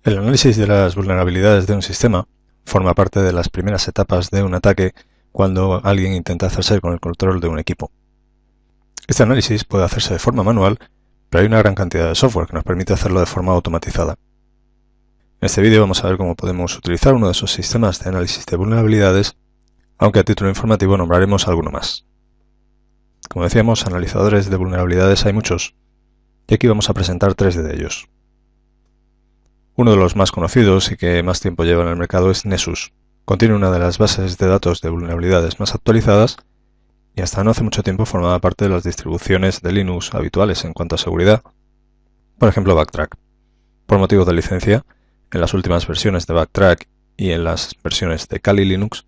El análisis de las vulnerabilidades de un sistema forma parte de las primeras etapas de un ataque cuando alguien intenta hacerse con el control de un equipo. Este análisis puede hacerse de forma manual, pero hay una gran cantidad de software que nos permite hacerlo de forma automatizada. En este vídeo vamos a ver cómo podemos utilizar uno de esos sistemas de análisis de vulnerabilidades, aunque a título informativo nombraremos alguno más. Como decíamos, analizadores de vulnerabilidades hay muchos, y aquí vamos a presentar 3 de ellos. Uno de los más conocidos y que más tiempo lleva en el mercado es Nessus. Contiene una de las bases de datos de vulnerabilidades más actualizadas y hasta no hace mucho tiempo formaba parte de las distribuciones de Linux habituales en cuanto a seguridad. Por ejemplo, Backtrack. Por motivos de licencia, en las últimas versiones de Backtrack y en las versiones de Kali Linux,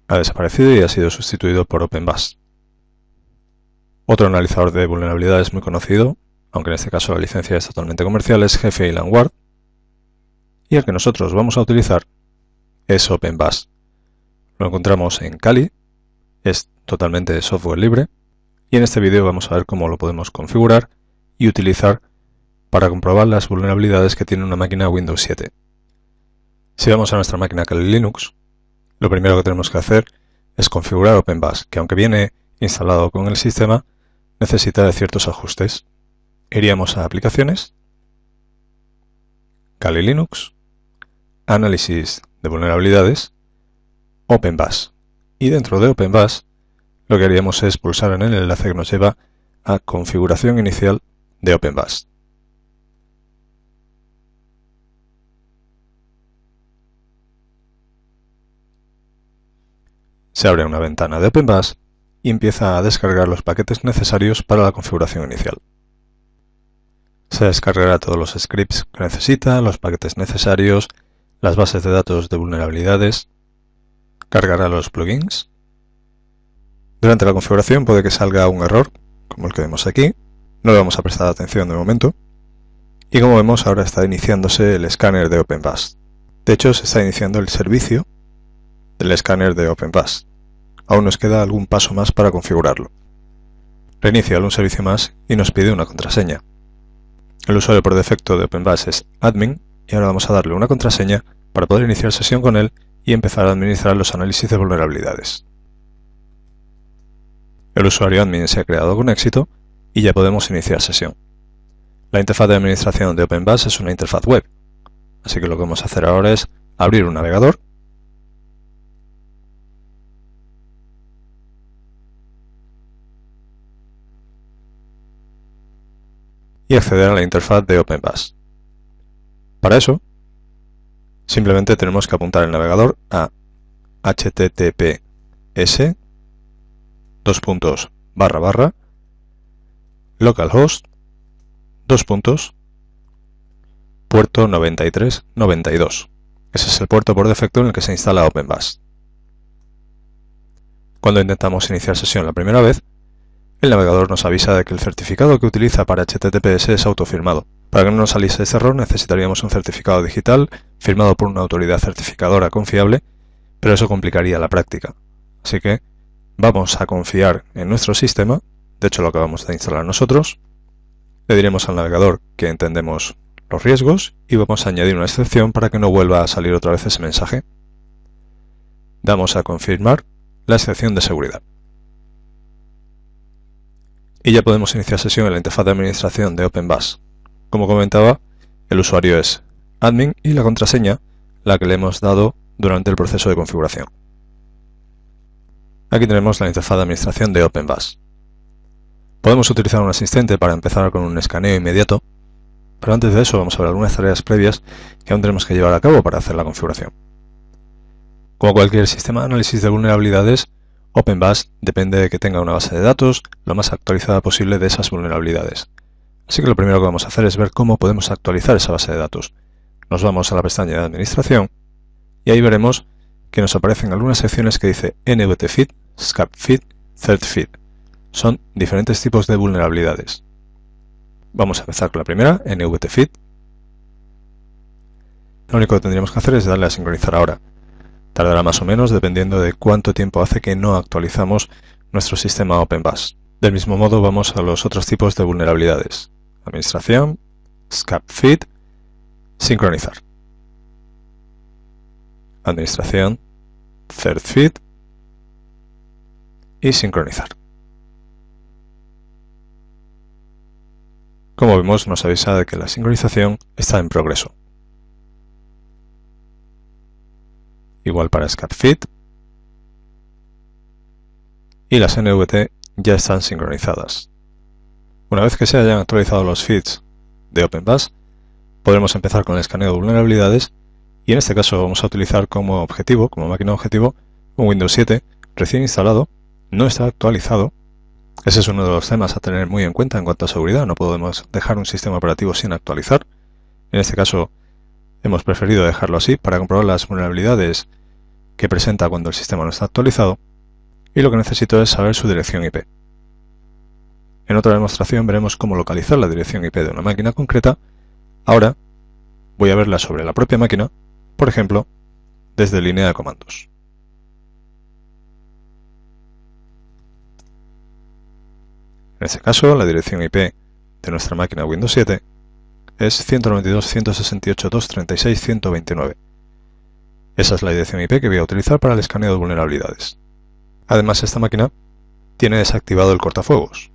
ha desaparecido y ha sido sustituido por OpenBAS. Otro analizador de vulnerabilidades muy conocido, aunque en este caso la licencia es totalmente comercial, es GFA Landguard, y el que nosotros vamos a utilizar es OpenBAS. Lo encontramos en Kali, es totalmente software libre, y en este vídeo vamos a ver cómo lo podemos configurar y utilizar para comprobar las vulnerabilidades que tiene una máquina Windows 7. Si vamos a nuestra máquina Kali Linux, lo primero que tenemos que hacer es configurar OpenBAS, que aunque viene instalado con el sistema, necesita de ciertos ajustes. Iríamos a Aplicaciones, Kali Linux, Análisis de vulnerabilidades, OpenBAS. Y dentro de OpenBAS, lo que haríamos es pulsar en el enlace que nos lleva a Configuración inicial de OpenBAS. Se abre una ventana de OpenBAS y empieza a descargar los paquetes necesarios para la configuración inicial. Se descargará todos los scripts que necesita, los paquetes necesarios, las bases de datos de vulnerabilidades, cargará los plugins. Durante la configuración puede que salga un error, como el que vemos aquí, no le vamos a prestar atención de momento, y como vemos ahora está iniciándose el escáner de OpenBAS. De hecho, se está iniciando el servicio del escáner de OpenBAS. Aún nos queda algún paso más para configurarlo. Reinicia algún servicio más y nos pide una contraseña. El usuario por defecto de OpenBAS es admin y ahora vamos a darle una contraseña para poder iniciar sesión con él y empezar a administrar los análisis de vulnerabilidades. El usuario admin se ha creado con éxito y ya podemos iniciar sesión. La interfaz de administración de OpenBAS es una interfaz web, así que lo que vamos a hacer ahora es abrir un navegador y acceder a la interfaz de OpenBAS. Para eso, simplemente tenemos que apuntar el navegador a https://localhost puerto 9392. Ese es el puerto por defecto en el que se instala OpenBAS. Cuando intentamos iniciar sesión la primera vez, el navegador nos avisa de que el certificado que utiliza para HTTPS es autofirmado. Para que no nos saliese ese error necesitaríamos un certificado digital firmado por una autoridad certificadora confiable, pero eso complicaría la práctica. Así que vamos a confiar en nuestro sistema, de hecho lo acabamos de instalar nosotros, le diremos al navegador que entendemos los riesgos y vamos a añadir una excepción para que no vuelva a salir otra vez ese mensaje. Damos a confirmar la excepción de seguridad. Y ya podemos iniciar sesión en la interfaz de administración de OpenBAS. Como comentaba, el usuario es admin y la contraseña la que le hemos dado durante el proceso de configuración. Aquí tenemos la interfaz de administración de OpenBAS. Podemos utilizar un asistente para empezar con un escaneo inmediato, pero antes de eso vamos a ver algunas tareas previas que aún tenemos que llevar a cabo para hacer la configuración. Como cualquier sistema de análisis de vulnerabilidades, OpenBAS depende de que tenga una base de datos lo más actualizada posible de esas vulnerabilidades. Así que lo primero que vamos a hacer es ver cómo podemos actualizar esa base de datos. Nos vamos a la pestaña de administración y ahí veremos que nos aparecen algunas secciones que dice NVTFeed, SCAPFeed, CertFeed. Son diferentes tipos de vulnerabilidades. Vamos a empezar con la primera, NVTFeed. Lo único que tendríamos que hacer es darle a sincronizar ahora. Tardará más o menos dependiendo de cuánto tiempo hace que no actualizamos nuestro sistema OpenBAS. Del mismo modo vamos a los otros tipos de vulnerabilidades. Administración, SCAPFeed, sincronizar. Administración, Third Feed y Sincronizar. Como vemos, nos avisa de que la sincronización está en progreso. Igual para SCAP-Feed. Y las NVT ya están sincronizadas. Una vez que se hayan actualizado los feeds de OpenBus, podremos empezar con el escaneo de vulnerabilidades y en este caso vamos a utilizar como objetivo, como máquina objetivo, un Windows 7 recién instalado, no está actualizado. Ese es uno de los temas a tener muy en cuenta en cuanto a seguridad. No podemos dejar un sistema operativo sin actualizar. En este caso hemos preferido dejarlo así para comprobar las vulnerabilidades que presenta cuando el sistema no está actualizado, y lo que necesito es saber su dirección IP. En otra demostración veremos cómo localizar la dirección IP de una máquina concreta. Ahora voy a verla sobre la propia máquina, por ejemplo, desde línea de comandos. En este caso, la dirección IP de nuestra máquina Windows 7 es 192.168.236.129. Esa es la dirección IP que voy a utilizar para el escaneo de vulnerabilidades. Además, esta máquina tiene desactivado el cortafuegos.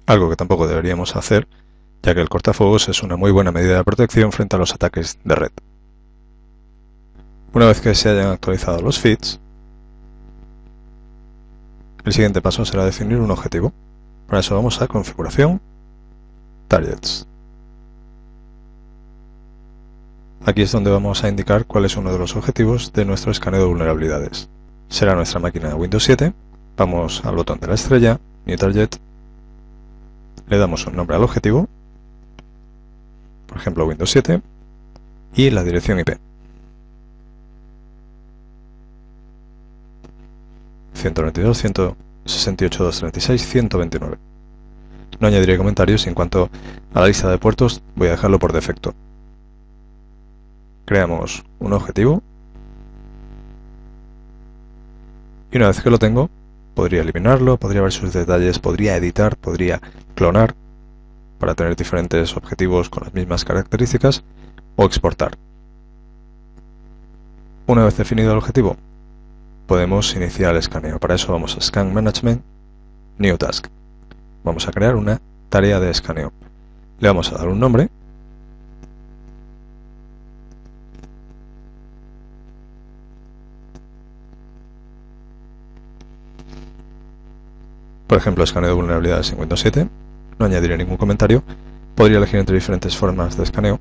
Algo que tampoco deberíamos hacer, ya que el cortafuegos es una muy buena medida de protección frente a los ataques de red. Una vez que se hayan actualizado los feeds, el siguiente paso será definir un objetivo. Para eso vamos a Configuración, Targets. Aquí es donde vamos a indicar cuál es uno de los objetivos de nuestro escaneo de vulnerabilidades. Será nuestra máquina Windows 7. Vamos al botón de la estrella, New Target, le damos un nombre al objetivo, por ejemplo Windows 7, y la dirección IP. 192.168.236.129. No añadiré comentarios y en cuanto a la lista de puertos voy a dejarlo por defecto. Creamos un objetivo y una vez que lo tengo podría eliminarlo, podría ver sus detalles, podría editar, podría clonar para tener diferentes objetivos con las mismas características o exportar. Una vez definido el objetivo, podemos iniciar el escaneo. Para eso vamos a Scan Management, New Task. Vamos a crear una tarea de escaneo. Le vamos a dar un nombre. Por ejemplo, escaneo de vulnerabilidades en Windows 7. No añadiré ningún comentario. Podría elegir entre diferentes formas de escaneo.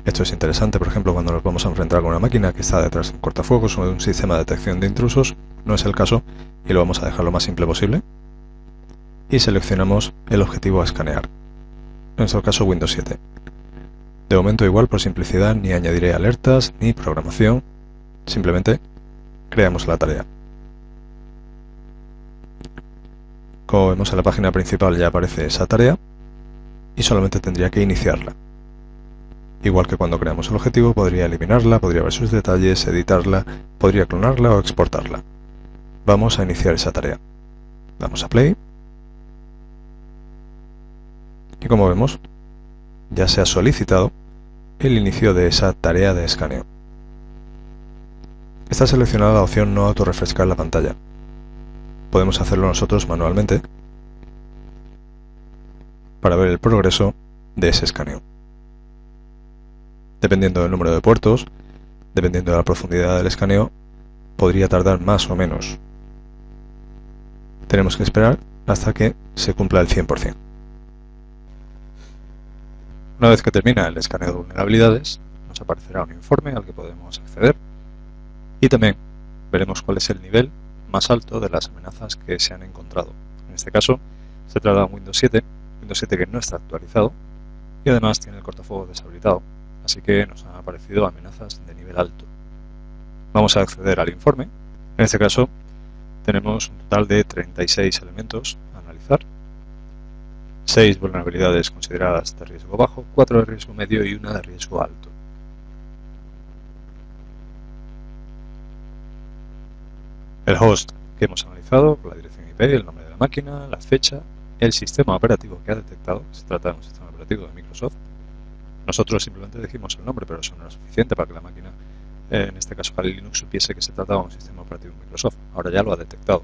Esto es interesante, por ejemplo, cuando nos vamos a enfrentar con una máquina que está detrás de un cortafuegos o de un sistema de detección de intrusos. No es el caso y lo vamos a dejar lo más simple posible. Y seleccionamos el objetivo a escanear. En nuestro caso Windows 7. De momento igual, por simplicidad, ni añadiré alertas ni programación. Simplemente creamos la tarea. Como vemos en la página principal ya aparece esa tarea y solamente tendría que iniciarla. Igual que cuando creamos el objetivo, podría eliminarla, podría ver sus detalles, editarla, podría clonarla o exportarla. Vamos a iniciar esa tarea. Damos a Play. Y como vemos, ya se ha solicitado el inicio de esa tarea de escaneo. Está seleccionada la opción No autorrefrescar la pantalla. Podemos hacerlo nosotros manualmente para ver el progreso de ese escaneo. Dependiendo del número de puertos, dependiendo de la profundidad del escaneo, podría tardar más o menos. Tenemos que esperar hasta que se cumpla el 100%. Una vez que termina el escaneo de vulnerabilidades, nos aparecerá un informe al que podemos acceder y también veremos cuál es el nivel más alto de las amenazas que se han encontrado. En este caso, se trata de un Windows 7 que no está actualizado y además tiene el cortafuegos deshabilitado, así que nos han aparecido amenazas de nivel alto. Vamos a acceder al informe. En este caso, tenemos un total de 36 elementos a analizar, 6 vulnerabilidades consideradas de riesgo bajo, 4 de riesgo medio y 1 de riesgo alto. El host que hemos analizado, con la dirección IP IP, el nombre de la máquina, la fecha, el sistema operativo que ha detectado, se trata de un sistema operativo de Microsoft. Nosotros simplemente decimos el nombre, pero eso no era suficiente para que la máquina, en este caso Kali Linux, supiese que se trataba de un sistema operativo de Microsoft. Ahora ya lo ha detectado.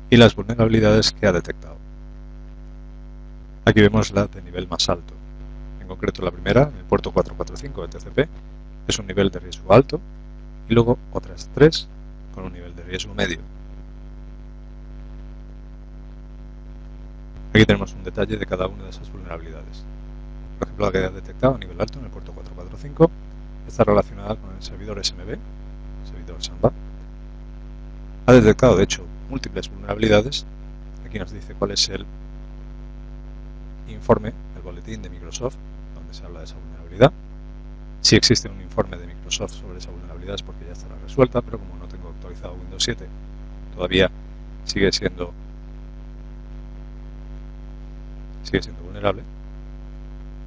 Y las vulnerabilidades que ha detectado. Aquí vemos la de nivel más alto. En concreto la primera, en el puerto 445 de TCP, es un nivel de riesgo alto, y luego otras 3 con un nivel de riesgo medio. Aquí tenemos un detalle de cada una de esas vulnerabilidades. Por ejemplo, la que ha detectado a nivel alto en el puerto 445 está relacionada con el servidor SMB, servidor Samba. Ha detectado, de hecho, múltiples vulnerabilidades. Aquí nos dice cuál es el informe, el boletín de Microsoft, donde se habla de esa vulnerabilidad. Si existe un informe de Microsoft sobre esa vulnerabilidad es porque ya estará resuelta, pero como no tengo actualizado Windows 7, todavía sigue siendo vulnerable.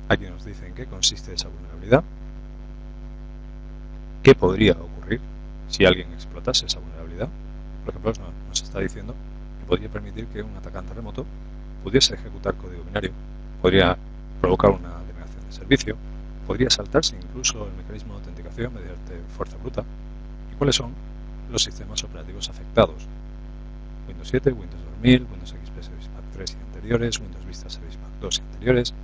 Aquí nos dice en qué consiste esa vulnerabilidad, qué podría ocurrir si alguien explotase esa vulnerabilidad. Por ejemplo, nos está diciendo que podría permitir que un atacante remoto pudiese ejecutar código binario, podría provocar una denegación de servicio, podría saltarse incluso el mecanismo de autenticación mediante fuerza bruta. ¿Y cuáles son los sistemas operativos afectados? Windows 7, Windows 2000, Windows XP Service Pack 3 y anteriores, Windows Vista Service Pack 2 y anteriores,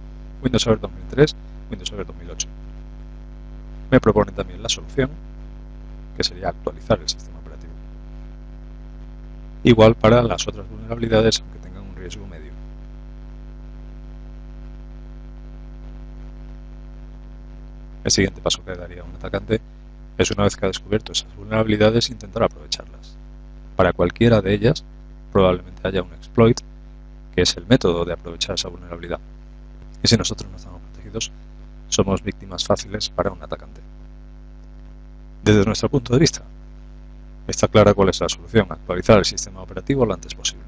Windows Server 2003, Windows Server 2008. Me proponen también la solución, que sería actualizar el sistema operativo. Igual para las otras vulnerabilidades, aunque tengan un riesgo medio. El siguiente paso que daría un atacante es, una vez que ha descubierto esas vulnerabilidades, intentar aprovecharlas. Para cualquiera de ellas probablemente haya un exploit, que es el método de aprovechar esa vulnerabilidad. Y si nosotros no estamos protegidos, somos víctimas fáciles para un atacante. Desde nuestro punto de vista, está clara cuál es la solución: actualizar el sistema operativo lo antes posible.